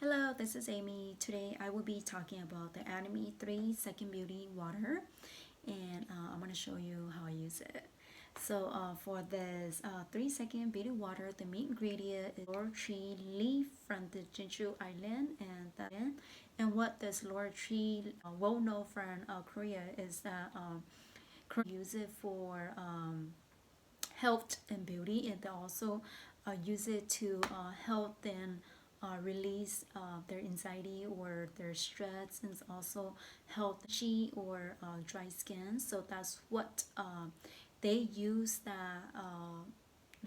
Hello, this is Amy. Today I will be talking about the Atomy 3 Second Beauty Water, and I'm going to show you how I use it. So for this 3 Second Beauty Water, the main ingredient is laurel tree leaf from the Jeju Island, and what this laurel tree well known from Korea is that Koreans use it for health and beauty, and they also use it to help them release their anxiety or their stress, and also help itchy or dry skin. So that's what they use that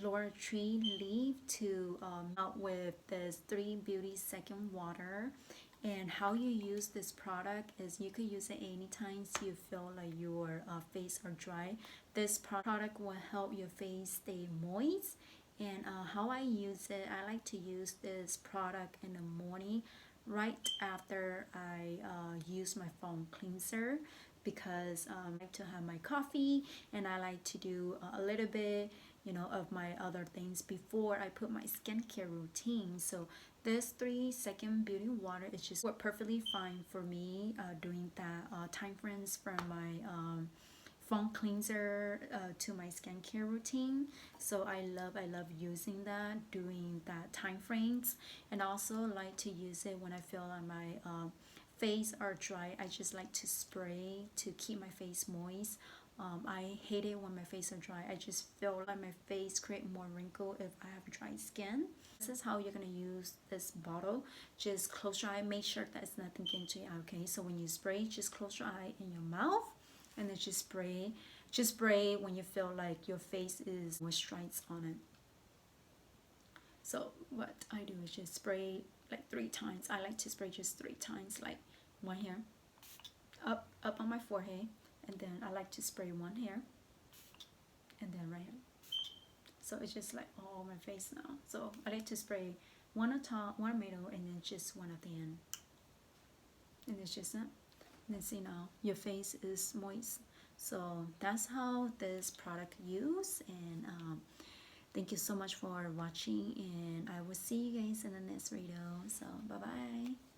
laurel tree leaf to out with this 3 Beauty Second Water. And how you use this product is you could use it anytime you feel like your face are dry. This product will help your face stay moist. And how I use it, I like to use this product in the morning right after I use my phone cleanser, because I like to have my coffee and I like to do a little bit of my other things before I put my skincare routine. So this 3 Second Beauty Water is just work perfectly fine for me doing that time frames from my phone cleanser to my skincare routine. So I love using that during that time frames, and also like to use it when I feel like my face are dry. I just like to spray to keep my face moist. I hate it when my face are dry. I just feel like my face create more wrinkle if I have dry skin. This is how you're gonna use this bottle. Just close your eye, make sure that it's nothing into your eye. Okay, so when you spray, just close your eye in your mouth, and then just spray. Just spray when you feel like your face is moisturized on it. So what I do is just spray like 3 times. I like to spray just 3 times, like one here, up on my forehead, and then I like to spray one here, and then right here. So it's just like all my face now. So I like to spray one on top, one middle, and then just one at the end. And it's just that. And then see now your face is moist. So that's how this product use. And thank you so much for watching, and I will see you guys in the next video. So bye bye.